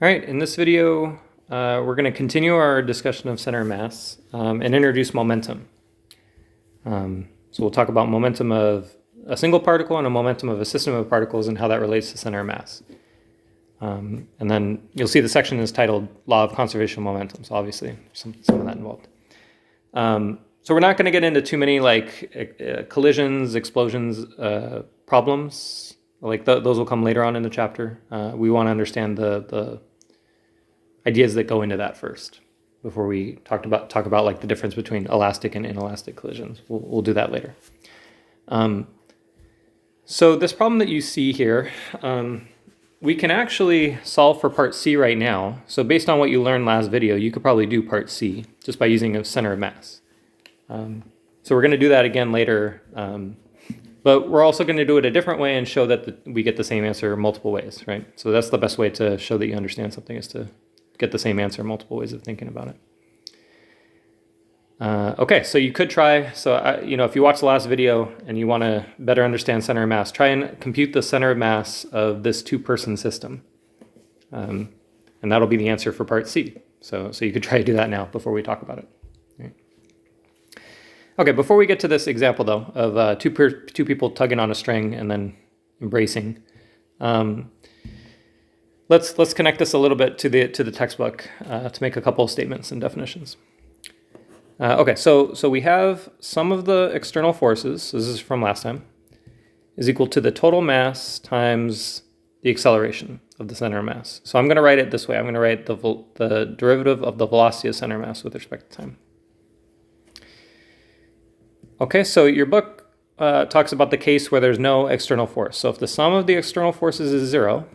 All right, in this video, we're going to continue our discussion of center of mass and introduce momentum. So we'll talk about momentum of a single particle and a momentum of a system of particles and how that relates to center of mass. And then you'll see the section is titled Law of Conservation of Momentum, so obviously some of that involved. So we're not going to get into too many like collisions, explosions, problems. Like those will come later on in the chapter. We want to understand the ideas that go into that first before we talk about like the difference between elastic and inelastic collisions. We'll do that later. So this problem that you see here, we can actually solve for part C right now. So based on what you learned last video, you could probably do part C just by using a center of mass. So we're going to do that again later. But we're also going to do it a different way and show that we get the same answer multiple ways, right? So that's the best way to show that you understand something, is to get the same answer multiple ways of thinking about it. Okay, so you could try, if you watch the last video and you want to better understand center of mass, try and compute the center of mass of this two-person system. And that'll be the answer for part C. So you could try to do that now before we talk about it. Okay, before we get to this example though, of two people tugging on a string and then embracing, let's connect this a little bit to the textbook to make a couple of statements and definitions. Okay, so we have some of the external forces, so this is from last time, is equal to the total mass times the acceleration of the center of mass. So I'm going to write it this way. I'm going to write the derivative of the velocity of center of mass with respect to time. Okay, so your book talks about the case where there's no external force. So if the sum of the external forces is 0,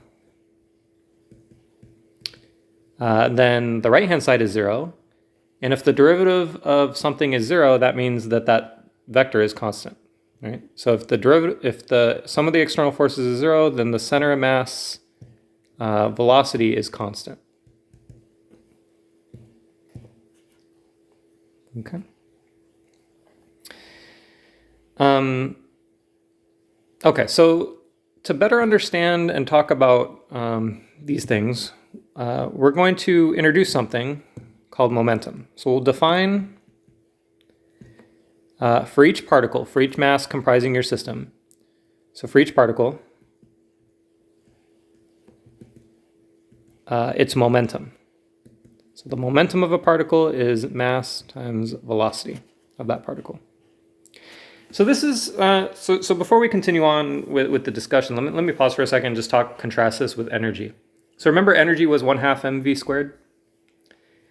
then the right-hand side is 0. And if the derivative of something is 0, that means that vector is constant, right? So if the sum of the external forces is 0, then the center of mass velocity is constant. Okay. Okay, so to better understand and talk about these things, we're going to introduce something called momentum. So we'll define for each particle, for each mass comprising your system. So for each particle, its momentum. So the momentum of a particle is mass times velocity of that particle. So this is so before we continue on with the discussion, let me pause for a second and just contrast this with energy. So remember, energy was 1/2 mv squared.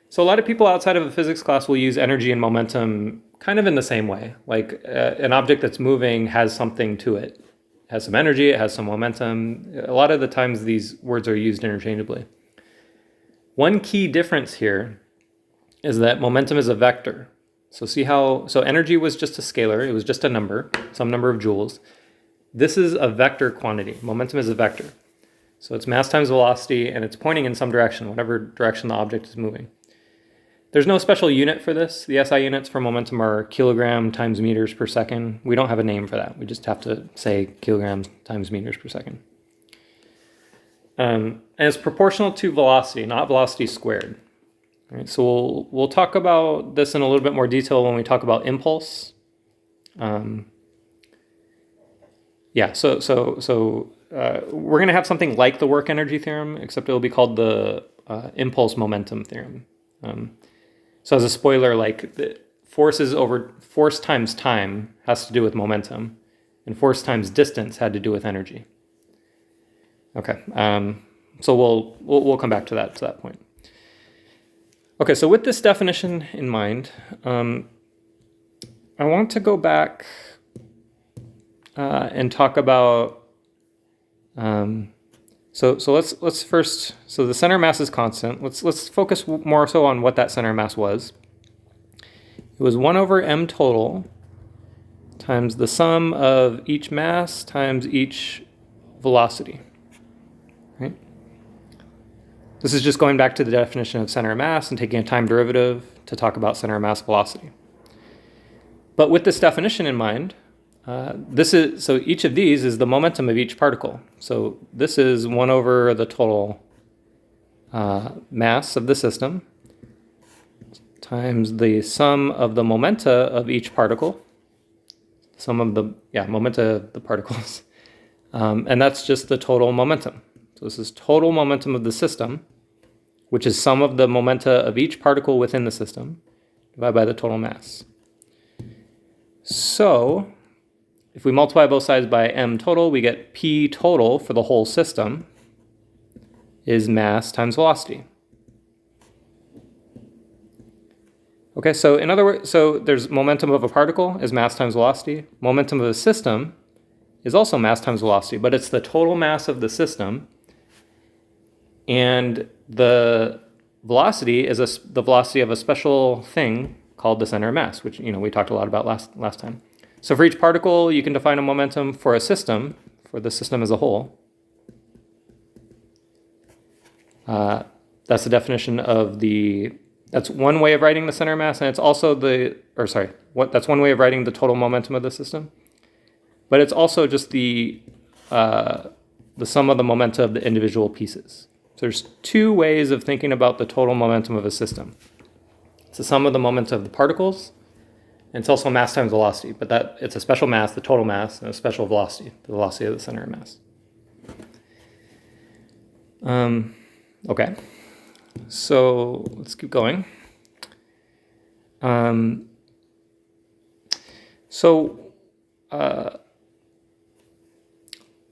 So a lot of people outside of a physics class will use energy and momentum kind of in the same way. Like an object that's moving has something to it. It has some energy, it has some momentum. A lot of the times these words are used interchangeably. One key difference here is that momentum is a vector. So see how, energy was just a scalar, it was just a number, some number of joules. This is a vector quantity. Momentum is a vector. So it's mass times velocity, and it's pointing in some direction, whatever direction the object is moving. There's no special unit for this. The SI units for momentum are kilogram times meters per second. We don't have a name for that. We just have to say kilograms times meters per second. And it's proportional to velocity, not velocity squared. All right, so we'll talk about this in a little bit more detail when we talk about impulse. We're going to have something like the work energy theorem, except it will be called the impulse momentum theorem. So as a spoiler, like the force times time has to do with momentum, and force times distance had to do with energy. Okay, so we'll come back to that point. Okay, so with this definition in mind, I want to go back and talk about. So let's first. So the center mass is constant. Let's focus more so on what that center mass was. It was 1/m total times the sum of each mass times each velocity. Right. This is just going back to the definition of center of mass and taking a time derivative to talk about center of mass velocity. But with this definition in mind, each of these is the momentum of each particle. So this is 1 over the total mass of the system times the sum of the momenta of each particle, momenta of the particles, and that's just the total momentum. So this is total momentum of the system, which is sum of the momenta of each particle within the system, divided by the total mass. So if we multiply both sides by m total, we get p total for the whole system is mass times velocity. Okay, so in other words, so there's momentum of a particle is mass times velocity. Momentum of a system is also mass times velocity, but it's the total mass of the system. And the velocity is the velocity of a special thing called the center of mass, which we talked a lot about last time. So for each particle, you can define a momentum for a system, for the system as a whole. That's the definition of that's one way of writing the center of mass, and it's also that's one way of writing the total momentum of the system. But it's also just the sum of the momenta of the individual pieces. So there's two ways of thinking about the total momentum of a system. It's the sum of the momenta of the particles, and it's also mass times velocity, but it's a special mass, the total mass, and a special velocity, the velocity of the center of mass. Okay, so let's keep going. So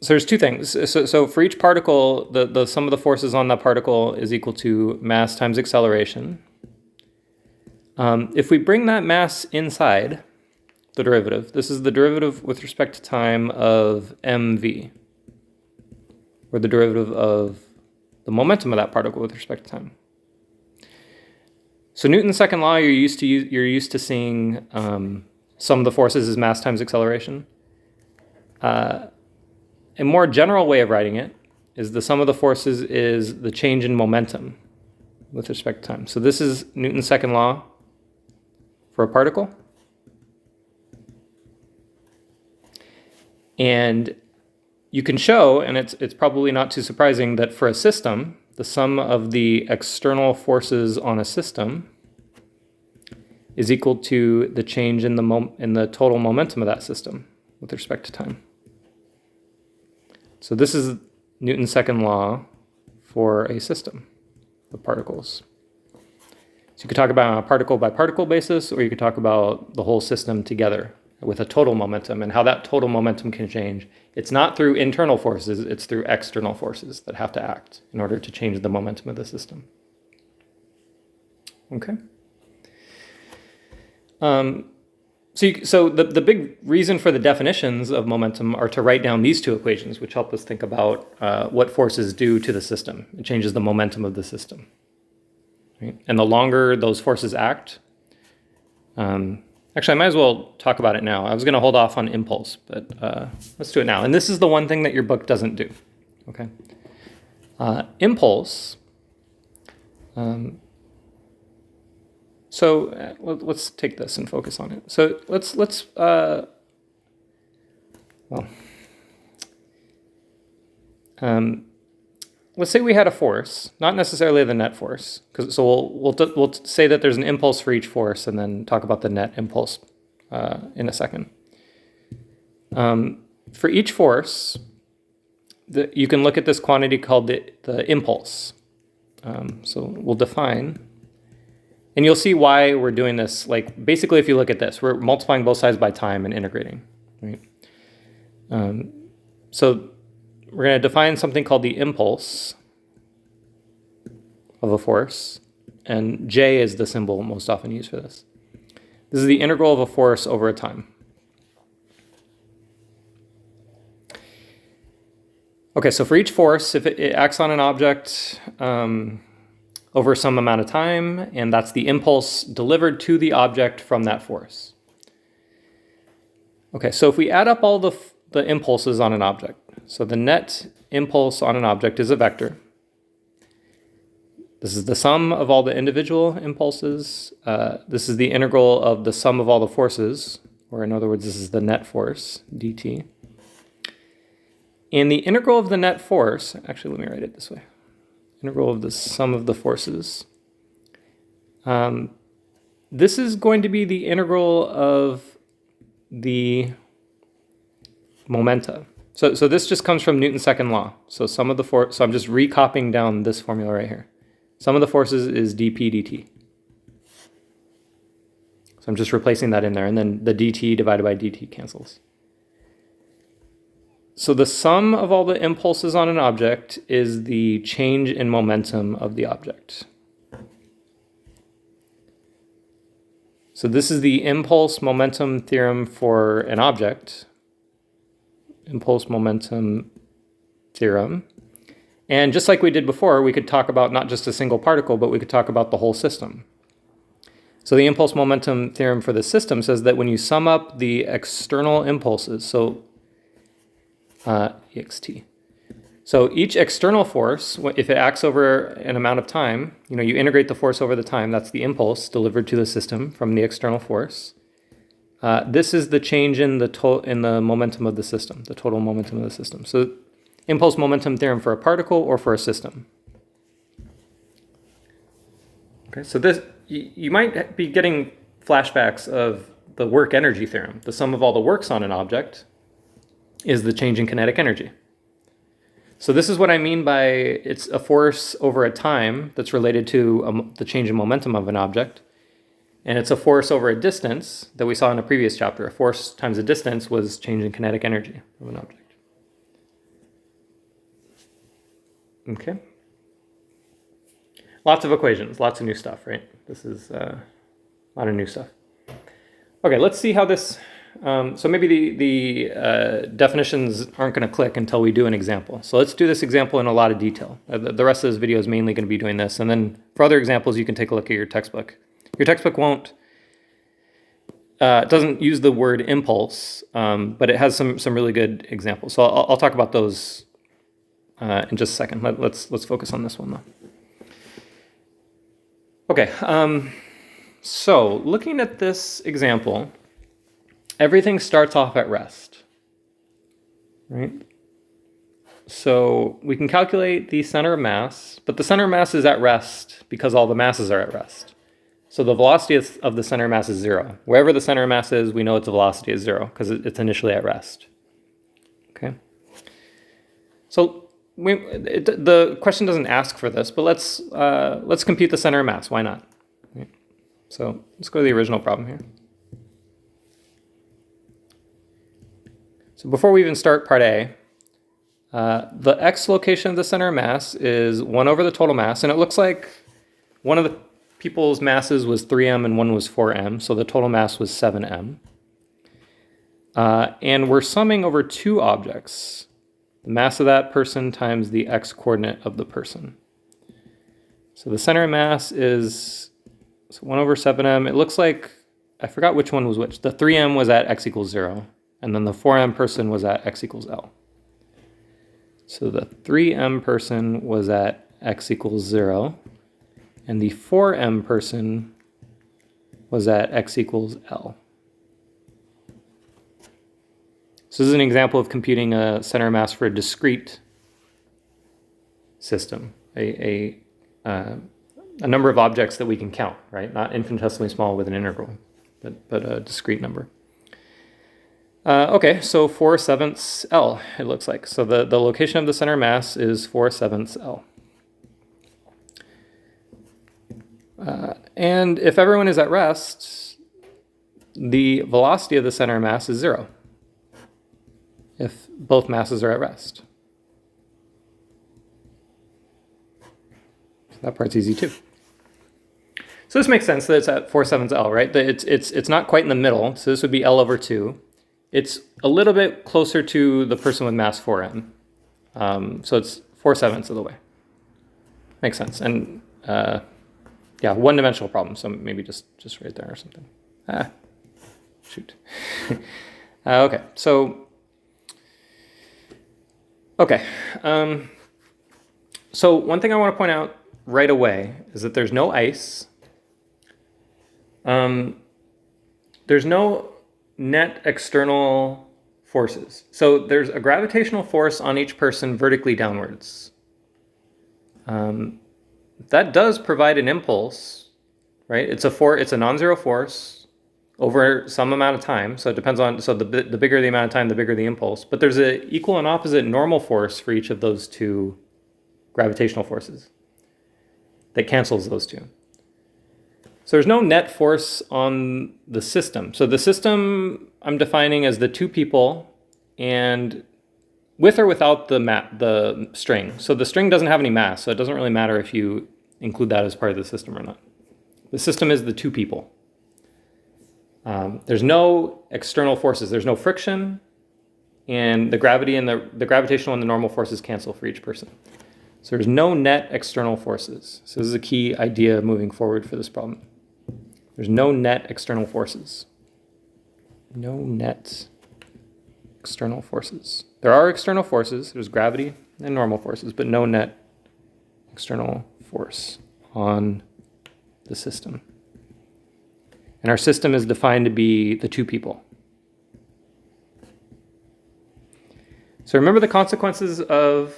there's two things. So for each particle, the sum of the forces on that particle is equal to mass times acceleration. If we bring that mass inside the derivative, this is the derivative with respect to time of mv, or the derivative of the momentum of that particle with respect to time. So Newton's second law, you're used to seeing sum of the forces is mass times acceleration. A more general way of writing it is the sum of the forces is the change in momentum with respect to time. So this is Newton's second law for a particle. And you can show, and it's probably not too surprising, that for a system, the sum of the external forces on a system is equal to the change in the total momentum of that system with respect to time. So this is Newton's second law for a system of particles. So you could talk about on a particle by particle basis, or you could talk about the whole system together with a total momentum and how that total momentum can change. It's not through internal forces, it's through external forces that have to act in order to change the momentum of the system. Okay. So the big reason for the definitions of momentum are to write down these two equations, which help us think about what forces do to the system. It changes the momentum of the system. Right? And the longer those forces act, actually, I might as well talk about it now. I was going to hold off on impulse, but let's do it now. And this is the one thing that your book doesn't do. Okay. Impulse. So let's take this and focus on it. So let's say we had a force, not necessarily the net force, so we'll say that there's an impulse for each force, and then talk about the net impulse in a second. For each force, you can look at this quantity called the impulse. So we'll define. And you'll see why we're doing this. Like, basically, if you look at this, we're multiplying both sides by time and integrating, right? So we're going to define something called the impulse of a force, and J is the symbol most often used for this. This is the integral of a force over a time. Okay, so for each force, if it acts on an object over some amount of time, and that's the impulse delivered to the object from that force. Okay, so if we add up all the impulses on an object, so the net impulse on an object is a vector. This is the sum of all the individual impulses. This is the integral of the sum of all the forces, or in other words, this is the net force, dt. And the integral of the net force, actually, let me write it this way. integral of the sum of the forces. This is going to be the integral of the momenta. So this just comes from Newton's second law. So sum of the force, so I'm just recopying down this formula right here. Sum of the forces is dp dt. So I'm just replacing that in there, and then the dt divided by dt cancels. So the sum of all the impulses on an object is the change in momentum of the object. So this is the impulse momentum theorem for an object. Impulse momentum theorem. And just like we did before, we could talk about not just a single particle, but we could talk about the whole system. So the impulse momentum theorem for the system says that when you sum up the external impulses, so ext. So each external force, if it acts over an amount of time, you integrate the force over the time. That's the impulse delivered to the system from the external force. This is the change in the momentum of the system, the total momentum of the system. So impulse momentum theorem for a particle or for a system. Okay, so this you might be getting flashbacks of the work energy theorem. The sum of all the works on an object is the change in kinetic energy. So this is what I mean by it's a force over a time that's related to the change in momentum of an object. And it's a force over a distance that we saw in a previous chapter. A force times a distance was change in kinetic energy of an object. Okay. Lots of equations, lots of new stuff, right? This is a lot of new stuff. Okay, let's see how this... so maybe the definitions aren't going to click until we do an example. So let's do this example in a lot of detail. The rest of this video is mainly going to be doing this. And then for other examples, you can take a look at your textbook. Your textbook doesn't use the word impulse, but it has some really good examples. So I'll talk about those in just a second. Let's focus on this one though. Okay, so looking at this example, everything starts off at rest, right? So we can calculate the center of mass, but the center of mass is at rest because all the masses are at rest. So the velocity of the center of mass is 0. Wherever the center of mass is, we know its velocity is 0 because it's initially at rest. Okay. So the question doesn't ask for this, but let's compute the center of mass. Why not? Okay. So let's go to the original problem here. So before we even start part A, the x location of the center of mass is 1 over the total mass, and it looks like one of the people's masses was 3m and one was 4m, so the total mass was 7m. And we're summing over 2 objects, the mass of that person times the x-coordinate of the person. So the center of mass is 1 over 7m. It looks like, I forgot which one was which. The 3m was at x equals 0, and then the 4m person was at x equals L. So the 3m person was at x equals 0, and the 4m person was at x equals L. So this is an example of computing a center of mass for a discrete system, a number of objects that we can count, right? Not infinitesimally small with an integral, but a discrete number. Okay, so 4/7 L, it looks like. So the location of the center of mass is 4/7 L. And if everyone is at rest, the velocity of the center of mass is 0. If both masses are at rest. So that part's easy too. So this makes sense that it's at 4/7 L, right? It's not quite in the middle, so this would be L over 2. It's a little bit closer to the person with mass 4m. So it's 4/7 of the way. Makes sense. And yeah, one-dimensional problem, so maybe just right there or something. Shoot. Okay, so... Okay, so one thing I want to point out right away is that there's no ice. There's no net external forces. So there's a gravitational force on each person vertically downwards. that does provide an impulse, right? It's a non-zero force over some amount of time. So it depends on, so the bigger the amount of time, the bigger the impulse. But there's an equal and opposite normal force for each of those two gravitational forces that cancels those two. So there's no net force on the system. So the system I'm defining as the two people and with or without the string. So the string doesn't have any mass, so it doesn't really matter if you include that as part of the system or not. The system is the two people. There's no external forces. There's no friction, and the gravity and the gravitational and the normal forces cancel for each person. So there's no net external forces. So this is a key idea moving forward for this problem. There's no net external forces. No net external forces. There are external forces. There's gravity and normal forces, but no net external force on the system. And our system is defined to be the two people. So remember the consequences of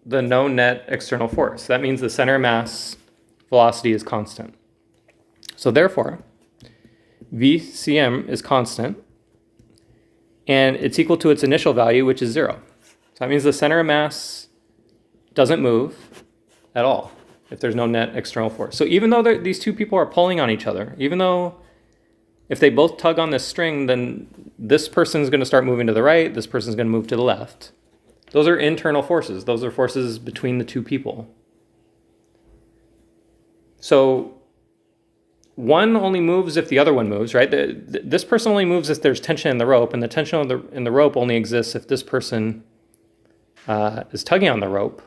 the no net external force. That means the center of mass velocity is constant. So therefore, VCM is constant, and it's equal to its initial value, which is 0. So that means the center of mass doesn't move at all if there's no net external force. So even though these two people are pulling on each other, even though if they both tug on this string, then this person's going to start moving to the right, this person's going to move to the left. Those are internal forces. Those are forces between the two people. So one only moves if the other one moves, right? This person only moves if there's tension in the rope, and the tension in the rope only exists if this person is tugging on the rope.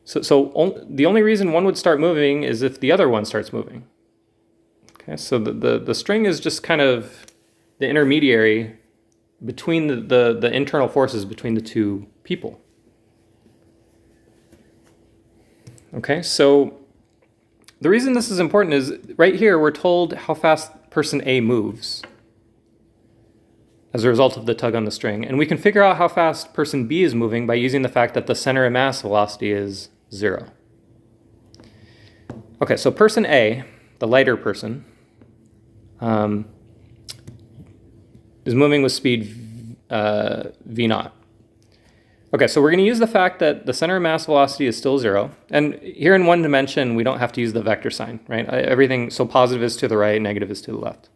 So the only reason one would start moving is if the other one starts moving. Okay, so the string is just kind of the intermediary between the internal forces between the two people. Okay, so the reason this is important is right here we're told how fast person A moves as a result of the tug on the string. And we can figure out how fast person B is moving by using the fact that the center of mass velocity is 0. Okay, so person A, the lighter person, is moving with speed v naught. Okay, so we're going to use the fact that the center of mass velocity is still 0. And here in one dimension, we don't have to use the vector sign, right? Everything, so positive is to the right, negative is to the left.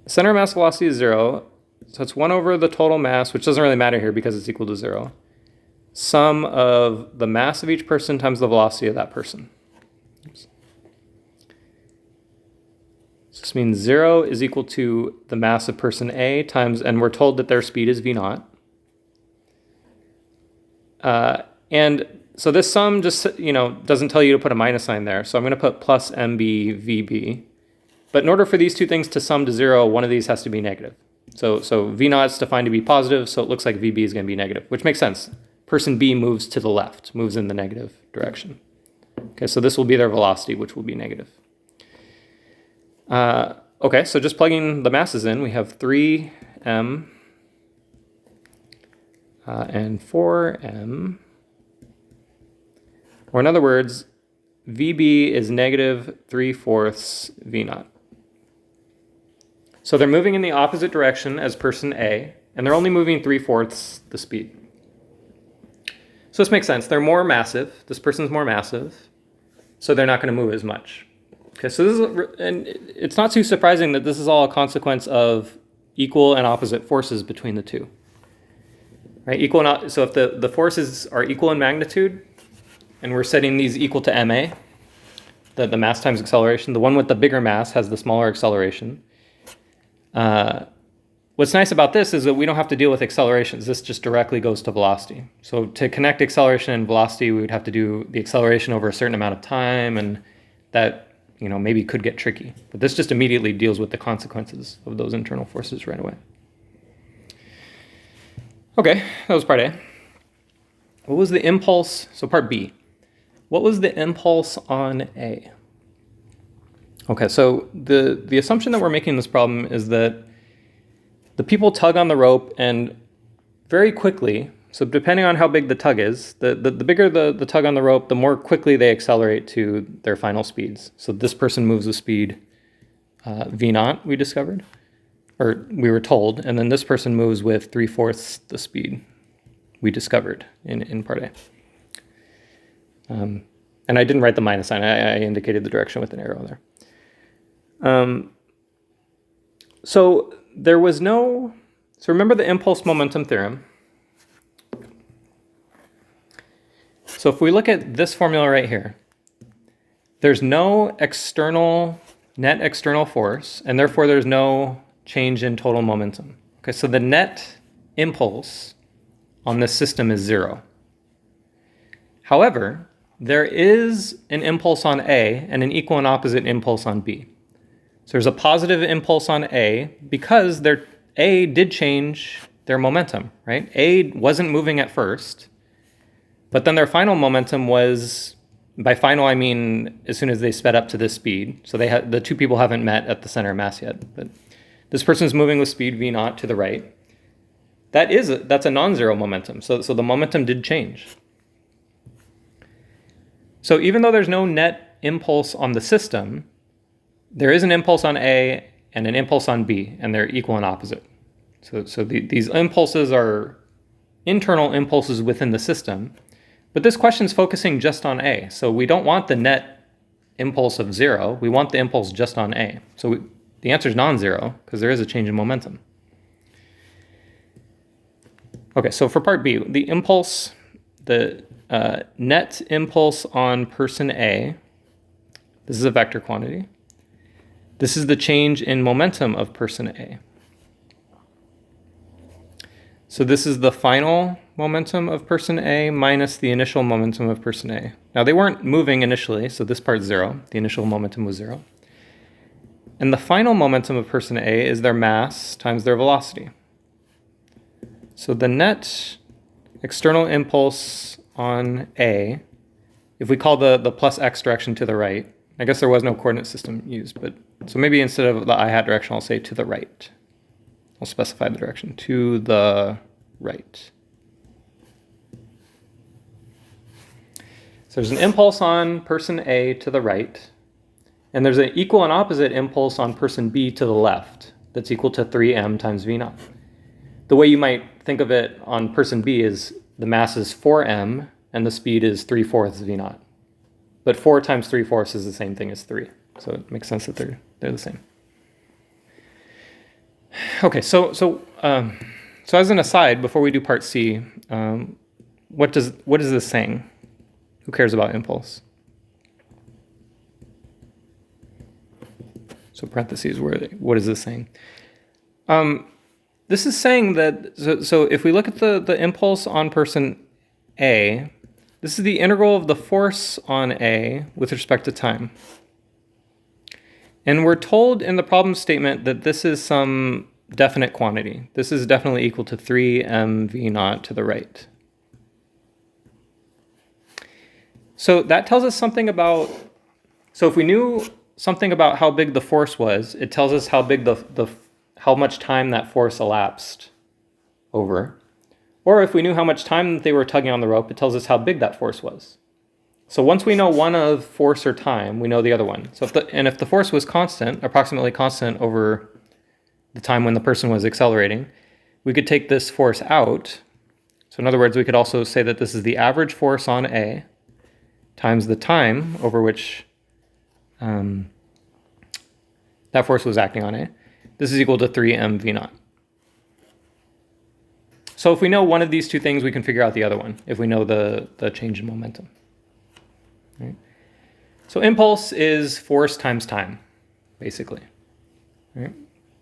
The center of mass velocity is 0, so it's 1 over the total mass, which doesn't really matter here because it's equal to 0. Sum of the mass of each person times the velocity of that person. Oops. So this means 0 is equal to the mass of person A times, and we're told that their speed is v naught. And so this sum just, doesn't tell you to put a minus sign there. So I'm going to put plus mb vb. But in order for these two things to sum to 0, one of these has to be negative. So v naught is defined to be positive, so it looks like vb is going to be negative, which makes sense. Person B moves to the left, moves in the negative direction. Okay, so this will be their velocity, which will be negative. Okay, so just plugging the masses in, we have 3m and 4m. Or in other words, VB is negative 3/4 V naught. So they're moving in the opposite direction as person A, and they're only moving 3/4 the speed. So this makes sense. They're more massive. This person's more massive, so they're not going to move as much. Okay, so this is, and it's not too surprising that this is all a consequence of equal and opposite forces between the two. Right? So if the forces are equal in magnitude, and we're setting these equal to ma, the mass times acceleration, the one with the bigger mass has the smaller acceleration. What's nice about this is that we don't have to deal with accelerations. This just directly goes to velocity. So to connect acceleration and velocity, we would have to do the acceleration over a certain amount of time, and that maybe could get tricky. But this just immediately deals with the consequences of those internal forces right away. Okay, that was part A. What was the impulse? So part B. What was the impulse on A? Okay, so the assumption that we're making in this problem is that the people tug on the rope, and very quickly, So depending on how big the tug is, the bigger the tug on the rope, the more quickly they accelerate to their final speeds. So this person moves with speed v0, we discovered, or we were told, and then this person moves with 3/4 the speed we discovered in part A. And I didn't write the minus sign. I indicated the direction with an arrow there. So there was no, so remember the impulse momentum theorem. So if we look at this formula right here, there's no net external force, and therefore there's no change in total momentum. Okay, so the net impulse on this system is 0. However, there is an impulse on A and an equal and opposite impulse on B. So there's a positive impulse on A because A did change their momentum, right? A wasn't moving at first, but then their final momentum was, by final I mean as soon as they sped up to this speed. So the two people haven't met at the center of mass yet, but this person's moving with speed v0 to the right. That's a non-zero momentum. So the momentum did change. So even though there's no net impulse on the system, there is an impulse on A and an impulse on B, and they're equal and opposite. So these impulses are internal impulses within the system, but this question is focusing just on A. So we don't want the net impulse of 0. We want the impulse just on A. So the answer is non-zero because there is a change in momentum. Okay, so for part B, the impulse, the net impulse on person A, this is a vector quantity. This is the change in momentum of person A. So this is the final momentum of person A minus the initial momentum of person A. Now they weren't moving initially, so this part's 0. The initial momentum was 0. And the final momentum of person A is their mass times their velocity. So the net external impulse on A, if we call the plus x direction to the right, I guess there was no coordinate system used, but so maybe instead of the I hat direction, I'll say to the right. I'll specify the direction, to the right. So there's an impulse on person A to the right, and there's an equal and opposite impulse on person B to the left that's equal to 3m times v0. The way you might think of it on person B is the mass is 4m and the speed is 3/4 v0. But 4 times 3/4 is the same thing as 3. So it makes sense that they're the same. Okay, so as an aside, before we do part C, what is this saying? Who cares about impulse? So parentheses, what is this saying? This is saying that, so if we look at the impulse on person A, this is the integral of the force on A with respect to time. And we're told in the problem statement that this is some definite quantity. This is definitely equal to 3m v0 to the right. So that tells us something about, so if we knew something about how big the force was, it tells us how big how much time that force elapsed over. Or if we knew how much time they were tugging on the rope, it tells us how big that force was. So once we know one of force or time, we know the other one. So if the force was constant, approximately constant over the time when the person was accelerating, we could take this force out. So in other words, we could also say that this is the average force on A times the time over which that force was acting on A. This is equal to 3m v0. So if we know one of these two things, we can figure out the other one if we know the change in momentum. Right? So impulse is force times time, basically. Right?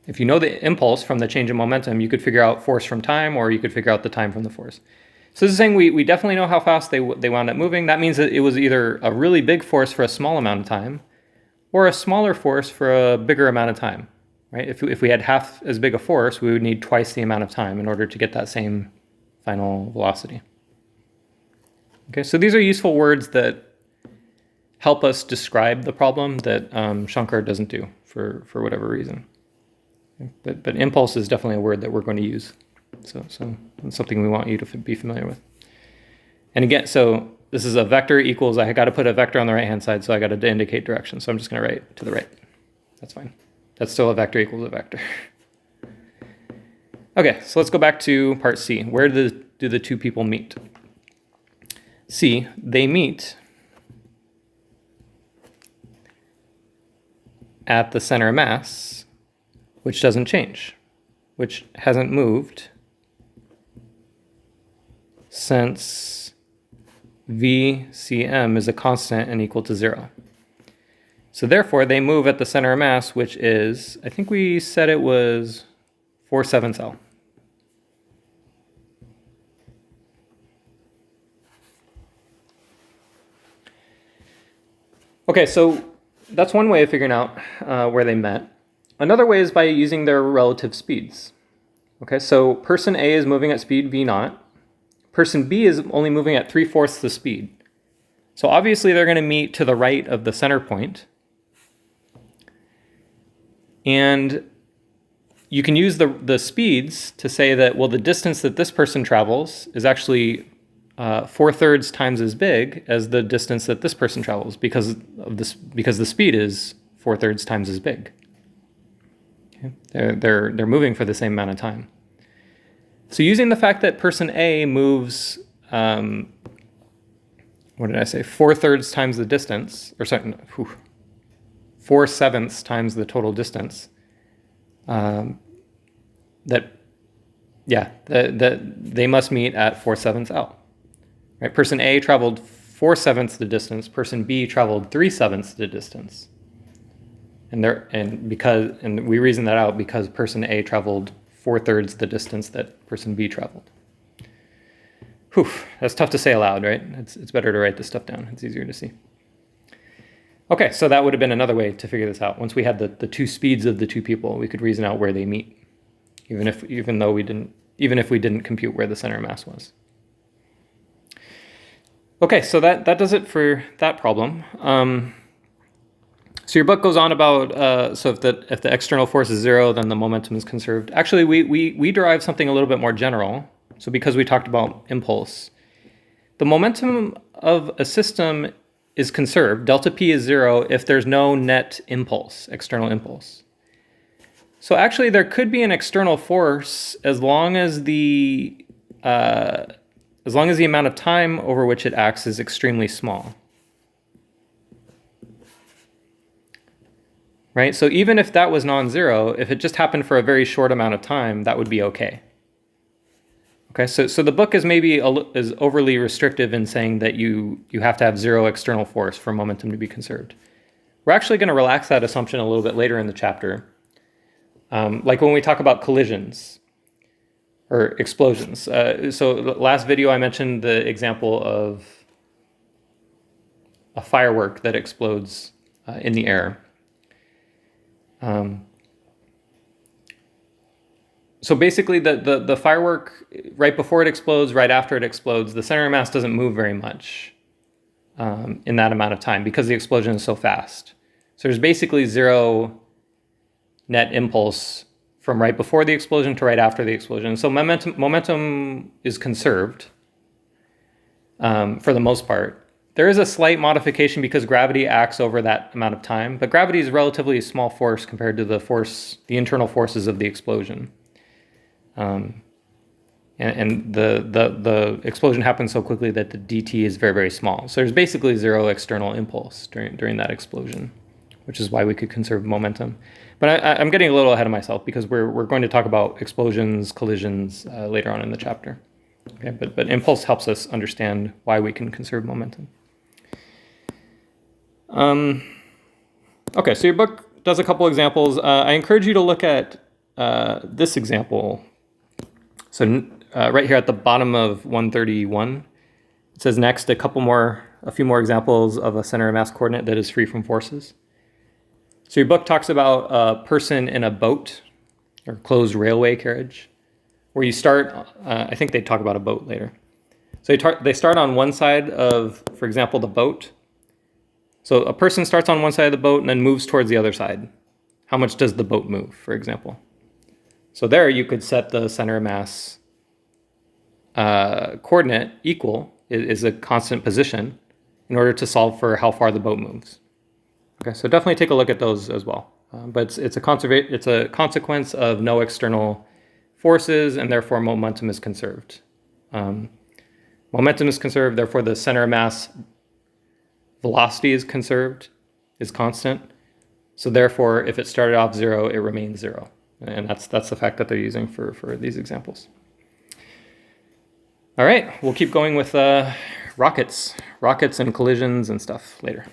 If you know the impulse from the change in momentum, you could figure out force from time, or you could figure out the time from the force. So this is saying we definitely know how fast they wound up moving. That means that it was either a really big force for a small amount of time, or a smaller force for a bigger amount of time. Right? If we had half as big a force, we would need twice the amount of time in order to get that same final velocity. Okay, so these are useful words that help us describe the problem that Shankar doesn't do for whatever reason. Okay? But impulse is definitely a word that we're going to use. So it's something we want you to be familiar with. And again, so this is a vector equals, I got to put a vector on the right-hand side, so I got to indicate direction. So I'm just going to write to the right. That's fine. That's still a vector equals a vector. Okay, so let's go back to part C. Where do the two people meet? C, they meet at the center of mass, which doesn't change, which hasn't moved since VCM is a constant and equal to 0. So therefore, they move at the center of mass, which is, I think we said it was 4/7 L. Okay, so that's one way of figuring out where they met. Another way is by using their relative speeds. Okay, so person A is moving at speed v0. Person B is only moving at 3/4 the speed. So obviously they're going to meet to the right of the center point. And you can use the speeds to say that, well, the distance that this person travels is actually 4/3 times as big as the distance that this person travels because the speed is 4/3 times as big. Okay? They're moving for the same amount of time. So using the fact that person A moves, what did I say? 4/3 times the distance, or sorry, 4/7 times the total distance. That they must meet at 4/7 L. Right? Person A traveled 4/7 the distance. Person B traveled 3/7 the distance. And we reason that out because person A traveled 4/3 the distance that person B traveled. Whew, that's tough to say aloud, right? It's better to write this stuff down. It's easier to see. Okay, so that would have been another way to figure this out. Once we had the two speeds of the two people, we could reason out where they meet, even if we didn't compute where the center of mass was. Okay, so that does it for that problem. So your book goes on about, so if the external force is 0, then the momentum is conserved. Actually, we derive something a little bit more general. So because we talked about impulse, the momentum of a system is conserved. Delta P is 0 if there's no net impulse, external impulse. So actually, there could be an external force as long as the amount of time over which it acts is extremely small. Right? So even if that was non-zero, if it just happened for a very short amount of time, that would be okay. Okay, so the book is maybe is overly restrictive in saying that you have to have 0 external force for momentum to be conserved. We're actually going to relax that assumption a little bit later in the chapter. Like when we talk about collisions or explosions. So last video I mentioned the example of a firework that explodes in the air. So basically the firework, right before it explodes, right after it explodes, the center of mass doesn't move very much in that amount of time because the explosion is so fast. So there's basically 0 net impulse from right before the explosion to right after the explosion. So momentum is conserved for the most part. There is a slight modification because gravity acts over that amount of time, but gravity is a relatively small force compared to the internal forces of the explosion. And the explosion happens so quickly that the dt is very, very small. So there's basically 0 external impulse during that explosion, which is why we could conserve momentum. But I'm getting a little ahead of myself because we're going to talk about explosions, collisions later on in the chapter. Okay, but impulse helps us understand why we can conserve momentum. Okay, so your book does a couple examples. I encourage you to look at this example. So right here at the bottom of 131, it says next a few more examples of a center of mass coordinate that is free from forces. So your book talks about a person in a boat or closed railway carriage, where you start, I think they talk about a boat later. So they start on one side of, for example, the boat. So a person starts on one side of the boat and then moves towards the other side. How much does the boat move, for example? So there you could set the center of mass coordinate equal is a constant position in order to solve for how far the boat moves. Okay, so definitely take a look at those as well. But it's a consequence of no external forces, and therefore momentum is conserved. Momentum is conserved, therefore the center of mass velocity is conserved, is constant. So therefore, if it started off 0, it remains 0. And that's the fact that they're using for these examples. All right, we'll keep going with rockets and collisions and stuff later.